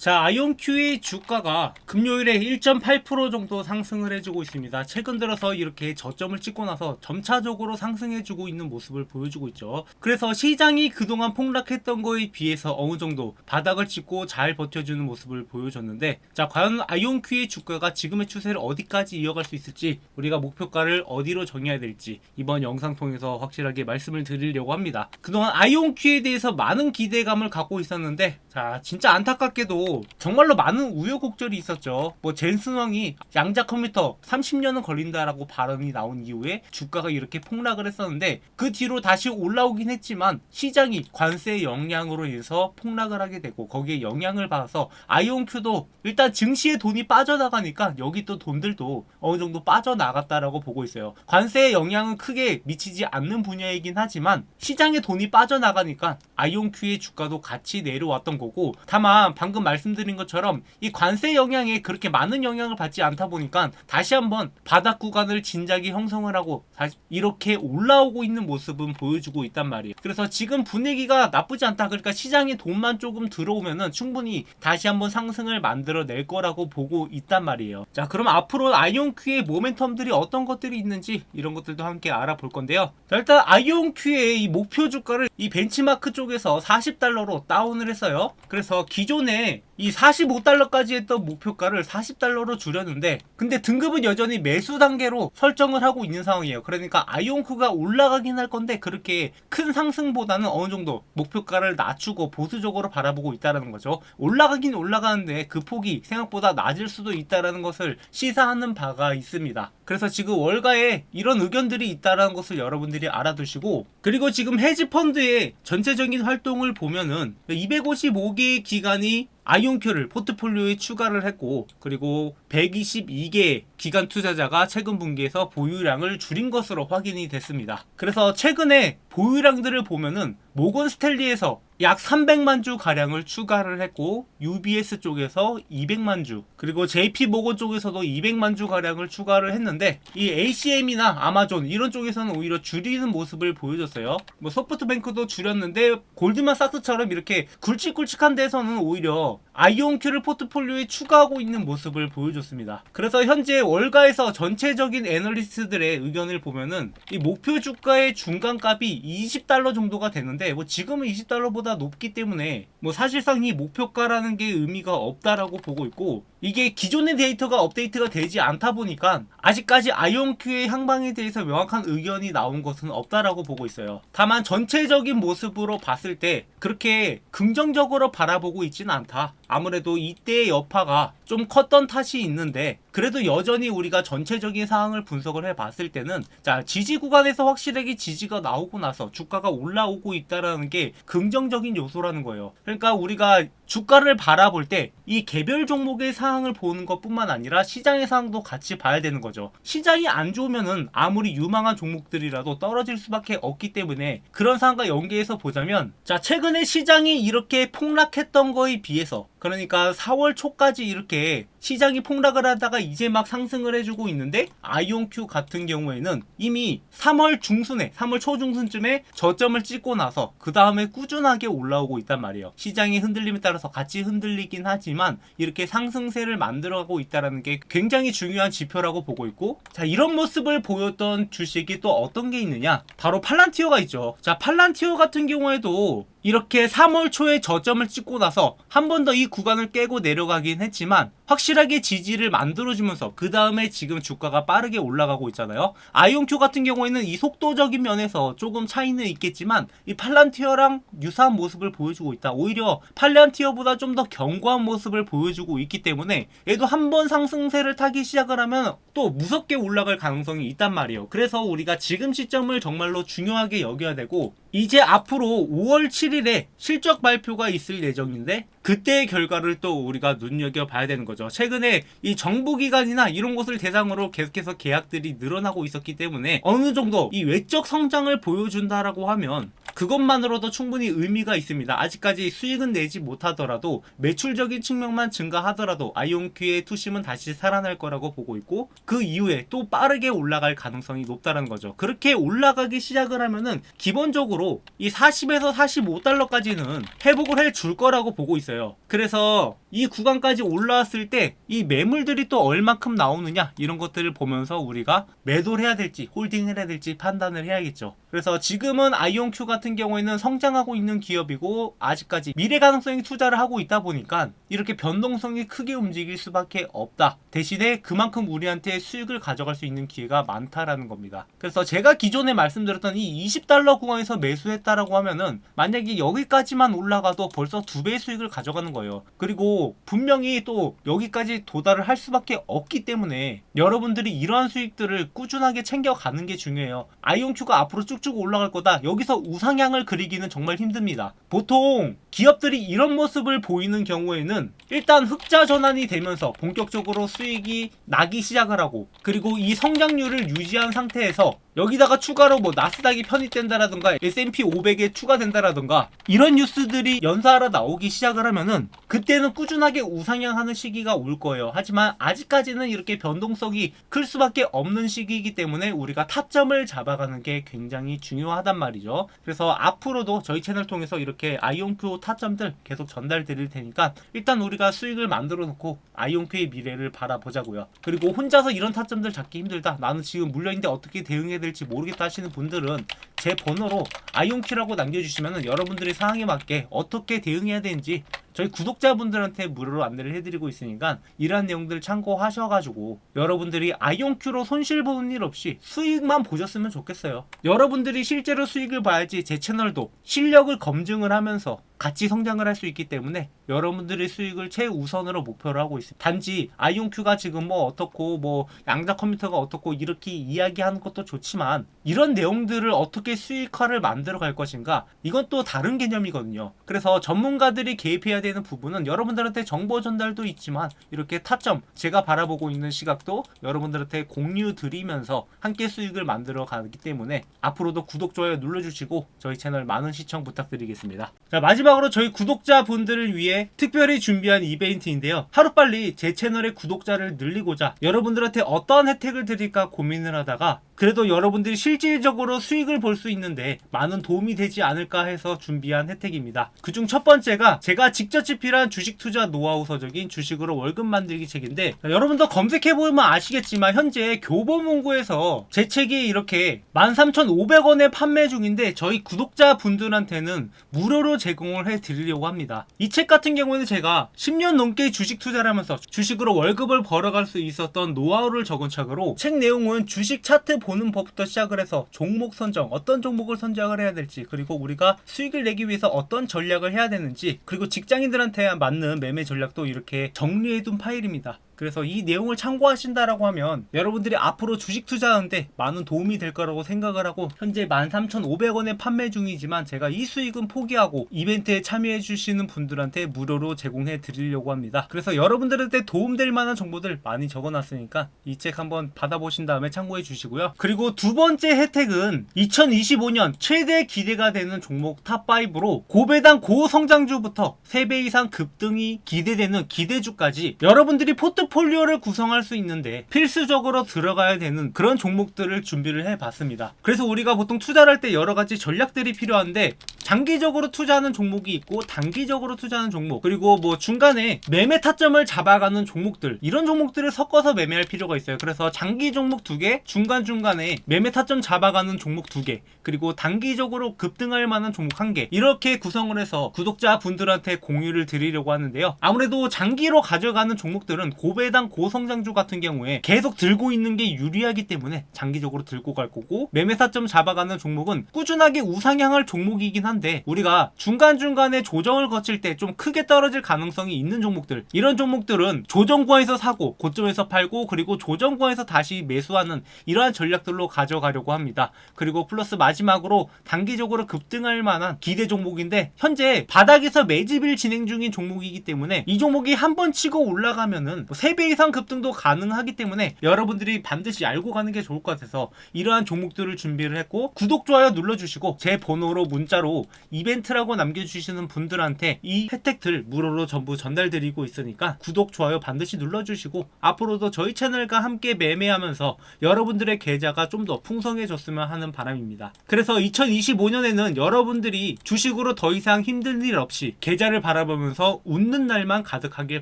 자, 아이온큐의 주가가 금요일에 1.8% 정도 상승을 해주고 있습니다. 최근 들어서 이렇게 저점을 찍고 나서 점차적으로 상승해주고 있는 모습을 보여주고 있죠. 그래서 시장이 그동안 폭락했던 거에 비해서 어느 정도 바닥을 찍고 잘 버텨주는 모습을 보여줬는데, 자, 과연 아이온큐의 주가가 지금의 추세를 어디까지 이어갈 수 있을지, 우리가 목표가를 어디로 정해야 될지 이번 영상 통해서 확실하게 말씀을 드리려고 합니다. 그동안 아이온큐에 대해서 많은 기대감을 갖고 있었는데, 자, 진짜 안타깝게도 정말로 많은 우여곡절이 있었죠. 뭐 젠슨 왕이 양자 컴퓨터 30년은 걸린다라고 발언이 나온 이후에 주가가 이렇게 폭락을 했었는데, 그 뒤로 다시 올라오긴 했지만 시장이 관세 영향으로 인해서 폭락을 하게 되고, 거기에 영향을 받아서 아이온큐도 일단 증시에 돈이 빠져나가니까 여기 또 돈들도 어느 정도 빠져나갔다라고 보고 있어요. 관세의 영향은 크게 미치지 않는 분야이긴 하지만 시장에 돈이 빠져나가니까 아이온큐의 주가도 같이 내려왔던 거고, 다만 방금 말씀드린 것처럼 이 관세 영향에 그렇게 많은 영향을 받지 않다 보니까 다시 한번 바닥 구간을 진작에 형성을 하고 다시 이렇게 올라오고 있는 모습은 보여주고 있단 말이에요. 그래서 지금 분위기가 나쁘지 않다. 그러니까 시장에 돈만 조금 들어오면은 충분히 다시 한번 상승을 만들어낼 거라고 보고 있단 말이에요. 자, 그럼 앞으로 아이온큐의 모멘텀들이 어떤 것들이 있는지 이런 것들도 함께 알아볼 건데요. 자, 일단 아이온큐의 이 목표 주가를 이 벤치마크 쪽에서 40달러로 다운을 했어요. 그래서 기존에 이 45달러까지 했던 목표가를 40달러로 줄였는데, 근데 등급은 여전히 매수 단계로 설정을 하고 있는 상황이에요. 그러니까 아이온큐가 올라가긴 할 건데 그렇게 큰 상승보다는 어느 정도 목표가를 낮추고 보수적으로 바라보고 있다는 거죠. 올라가긴 올라가는데 그 폭이 생각보다 낮을 수도 있다는 것을 시사하는 바가 있습니다. 그래서 지금 월가에 이런 의견들이 있다는 것을 여러분들이 알아두시고, 그리고 지금 헤지펀드의 전체적인 활동을 보면은 255개의 기관이 아이온큐를 포트폴리오에 추가를 했고, 그리고 122개의 기관 투자자가 최근 분기에서 보유량을 줄인 것으로 확인이 됐습니다. 그래서 최근에 보유량들을 보면은 모건 스탠리에서 약 300만 주 가량을 추가를 했고, UBS 쪽에서 200만 주, 그리고 JP 모건 쪽에서도 200만 주 가량을 추가를 했는데, 이 ACM이나 아마존 이런 쪽에서는 오히려 줄이는 모습을 보여줬어요. 뭐 소프트뱅크도 줄였는데 골드만삭스처럼 이렇게 굵직굵직한 데서는 오히려 아이온큐를 포트폴리오에 추가하고 있는 모습을 보여줬습니다. 그래서 현재 월가에서 전체적인 애널리스트들의 의견을 보면은 이 목표 주가의 중간값이 20달러 정도가 되는데, 뭐 지금은 20달러보다 높기 때문에 뭐 사실상 이 목표가라는 게 의미가 없다라고 보고 있고, 이게 기존의 데이터가 업데이트가 되지 않다 보니까 아직까지 아이온큐의 향방에 대해서 명확한 의견이 나온 것은 없다라고 보고 있어요. 다만 전체적인 모습으로 봤을 때 그렇게 긍정적으로 바라보고 있지는 않다. 아무래도 이때의 여파가 좀 컸던 탓이 있는데, 그래도 여전히 우리가 전체적인 상황을 분석을 해봤을 때는, 자, 지지 구간에서 확실하게 지지가 나오고 나서 주가가 올라오고 있다는 게 긍정적인 요소라는 거예요. 그러니까 우리가 주가를 바라볼 때 이 개별 종목의 상황을 보는 것뿐만 아니라 시장의 상황도 같이 봐야 되는 거죠. 시장이 안 좋으면은 아무리 유망한 종목들이라도 떨어질 수밖에 없기 때문에 그런 상황과 연계해서 보자면, 자, 최근에 시장이 이렇게 폭락했던 거에 비해서, 그러니까 4월 초까지 이렇게 시장이 폭락을 하다가 이제 막 상승을 해주고 있는데, 아이온큐 같은 경우에는 이미 3월 중순에, 3월 초중순쯤에 저점을 찍고 나서 그 다음에 꾸준하게 올라오고 있단 말이에요. 시장의 흔들림에 따라서 같이 흔들리긴 하지만 이렇게 상승세를 만들어가고 있다는 게 굉장히 중요한 지표라고 보고 있고, 자, 이런 모습을 보였던 주식이 또 어떤 게 있느냐, 바로 팔란티어가 있죠. 자, 팔란티어 같은 경우에도 이렇게 3월 초에 저점을 찍고 나서 한 번 더 이 구간을 깨고 내려가긴 했지만 확실하게 지지를 만들어주면서 그 다음에 지금 주가가 빠르게 올라가고 있잖아요. 아이온큐 같은 경우에는 이 속도적인 면에서 조금 차이는 있겠지만 이 팔란티어랑 유사한 모습을 보여주고 있다. 오히려 팔란티어보다 좀 더 견고한 모습을 보여주고 있기 때문에 얘도 한 번 상승세를 타기 시작을 하면 또 무섭게 올라갈 가능성이 있단 말이에요. 그래서 우리가 지금 시점을 정말로 중요하게 여겨야 되고, 이제 앞으로 5월 7일에 실적 발표가 있을 예정인데 그때의 결과를 또 우리가 눈여겨봐야 되는 거죠. 최근에 이 정부기관이나 이런 곳을 대상으로 계속해서 계약들이 늘어나고 있었기 때문에 어느 정도 이 외적 성장을 보여준다라고 하면 그것만으로도 충분히 의미가 있습니다. 아직까지 수익은 내지 못하더라도 매출적인 측면만 증가하더라도 아이온큐의 투심은 다시 살아날 거라고 보고 있고, 그 이후에 또 빠르게 올라갈 가능성이 높다는 거죠. 그렇게 올라가기 시작을 하면은 기본적으로 이 40에서 45달러까지는 회복을 해줄 거라고 보고 있어요. 그래서 이 구간까지 올라왔을 때 이 매물들이 또 얼만큼 나오느냐 이런 것들을 보면서 우리가 매도를 해야 될지 홀딩을 해야 될지 판단을 해야겠죠. 그래서 지금은 아이온큐 같은 경우에는 성장하고 있는 기업이고 아직까지 미래 가능성이 투자를 하고 있다 보니까 이렇게 변동성이 크게 움직일 수밖에 없다. 대신에 그만큼 우리한테 수익을 가져갈 수 있는 기회가 많다라는 겁니다. 그래서 제가 기존에 말씀드렸던 이 $20 구간에서 매수했다라고 하면은 만약에 여기까지만 올라가도 벌써 2배의 수익을 가져가는 거예요. 그리고 분명히 또 여기까지 도달을 할 수밖에 없기 때문에 여러분들이 이러한 수익들을 꾸준하게 챙겨가는 게 중요해요. 아이온큐가 앞으로 쭉쭉 올라갈 거다. 여기서 우상향을 그리기는 정말 힘듭니다. 보통 기업들이 이런 모습을 보이는 경우에는 일단 흑자 전환이 되면서 본격적으로 수익이 나기 시작을 하고, 그리고 이 성장률을 유지한 상태에서 여기다가 추가로 뭐 나스닥이 편입된다라든가 S&P 500에 추가된다라든가 이런 뉴스들이 연사하러 나오기 시작을 하면은 그때는 꾸준하게 우상향하는 시기가 올 거예요. 하지만 아직까지는 이렇게 변동성이 클 수밖에 없는 시기이기 때문에 우리가 타점을 잡아가는 게 굉장히 중요하단 말이죠. 그래서 앞으로도 저희 채널 통해서 이렇게 아이온큐 타점들 계속 전달 드릴 테니까 일단 우리가 수익을 만들어 놓고 아이온큐의 미래를 바라보자고요. 그리고 혼자서 이런 타점들 잡기 힘들다, 나는 지금 물려있는데 어떻게 대응해야 될지 모르겠다 하시는 분들은 제 번호로 아이온큐라고 남겨주시면 여러분들의 상황에 맞게 어떻게 대응해야 되는지 저희 구독자분들한테 무료로 안내를 해드리고 있으니까 이러한 내용들 참고하셔가지고 여러분들이 아이온큐로 손실 보는 일 없이 수익만 보셨으면 좋겠어요. 여러분들이 실제로 수익을 봐야지 제 채널도 실력을 검증을 하면서 같이 성장을 할 수 있기 때문에 여러분들의 수익을 최우선으로 목표로 하고 있습니다. 단지 아이온큐가 지금 뭐 어떻고 뭐 양자 컴퓨터가 어떻고 이렇게 이야기하는 것도 좋지만 이런 내용들을 어떻게 수익화를 만들어 갈 것인가, 이건 또 다른 개념이거든요. 그래서 전문가들이 개입해야 되는 부분은 여러분들한테 정보 전달도 있지만 이렇게 타점, 제가 바라보고 있는 시각도 여러분들한테 공유 드리면서 함께 수익을 만들어 가기 때문에 앞으로도 구독, 좋아요 눌러주시고 저희 채널 많은 시청 부탁드리겠습니다. 자, 마지막으로 저희 구독자분들을 위해 특별히 준비한 이벤트인데요. 하루빨리 제 채널의 구독자를 늘리고자 여러분들한테 어떤 혜택을 드릴까 고민을 하다가 그래도 여러분들이 실질적으로 수익을 볼 수 있는데 많은 도움이 되지 않을까 해서 준비한 혜택입니다. 그중 첫 번째가 제가 직접 집필한 주식 투자 노하우 서적인 주식으로 월급 만들기 책인데, 여러분도 검색해보면 아시겠지만 현재 교보문고에서 제 책이 이렇게 13,500원에 판매 중인데 저희 구독자분들한테는 무료로 제공을 해드리려고 합니다. 이 책 같은 경우에는 제가 10년 넘게 주식 투자를 하면서 주식으로 월급을 벌어갈 수 있었던 노하우를 적은 책으로, 책 내용은 주식 차트 보는 법부터 시작을 해서 종목 선정, 어떤 종목을 선정을 해야 될지, 그리고 우리가 수익을 내기 위해서 어떤 전략을 해야 되는지, 그리고 직장인들한테 맞는 매매 전략도 이렇게 정리해둔 파일입니다. 그래서 이 내용을 참고하신다라고 하면 여러분들이 앞으로 주식 투자하는데 많은 도움이 될 거라고 생각을 하고, 현재 13,500원에 판매 중이지만 제가 이 수익은 포기하고 이벤트에 참여해 주시는 분들한테 무료로 제공해 드리려고 합니다. 그래서 여러분들한테 도움될 만한 정보들 많이 적어놨으니까 이 책 한번 받아보신 다음에 참고해 주시고요. 그리고 두 번째 혜택은 2025년 최대 기대가 되는 종목 탑5로 고배당 고성장주부터 3배 이상 급등이 기대되는 기대주까지 여러분들이 포트폴리오를 구성할 수 있는데 필수적으로 들어가야 되는 그런 종목들을 준비를 해봤습니다. 그래서 우리가 보통 투자를 할 때 여러 가지 전략들이 필요한데, 장기적으로 투자하는 종목이 있고 단기적으로 투자하는 종목, 그리고 뭐 중간에 매매 타점을 잡아가는 종목들, 이런 종목들을 섞어서 매매할 필요가 있어요. 그래서 장기 종목 2개, 중간중간에 매매 타점 잡아가는 종목 2개, 그리고 단기적으로 급등할 만한 종목 1개, 이렇게 구성을 해서 구독자분들한테 공유를 드리려고 하는데요. 아무래도 장기로 가져가는 종목들은 고배당 고성장주 같은 경우에 계속 들고 있는 게 유리하기 때문에 장기적으로 들고 갈 거고, 매매 타점 잡아가는 종목은 꾸준하게 우상향할 종목이긴 한데 우리가 중간중간에 조정을 거칠 때 좀 크게 떨어질 가능성이 있는 종목들, 이런 종목들은 조정구에서 사고 고점에서 팔고 그리고 조정구에서 다시 매수하는 이러한 전략들로 가져가려고 합니다. 그리고 플러스 마지막으로 단기적으로 급등할 만한 기대 종목인데 현재 바닥에서 매집일 진행 중인 종목이기 때문에 이 종목이 한번 치고 올라가면은 3배 이상 급등도 가능하기 때문에 여러분들이 반드시 알고 가는 게 좋을 것 같아서 이러한 종목들을 준비를 했고, 구독, 좋아요 눌러주시고 제 번호로 문자로 이벤트라고 남겨주시는 분들한테 이 혜택들 무료로 전부 전달드리고 있으니까 구독, 좋아요 반드시 눌러주시고 앞으로도 저희 채널과 함께 매매하면서 여러분들의 계좌가 좀 더 풍성해졌으면 하는 바람입니다. 그래서 2025년에는 여러분들이 주식으로 더 이상 힘든 일 없이 계좌를 바라보면서 웃는 날만 가득하길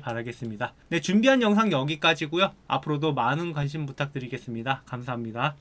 바라겠습니다. 네, 준비한 영상 여기까지고요. 앞으로도 많은 관심 부탁드리겠습니다. 감사합니다.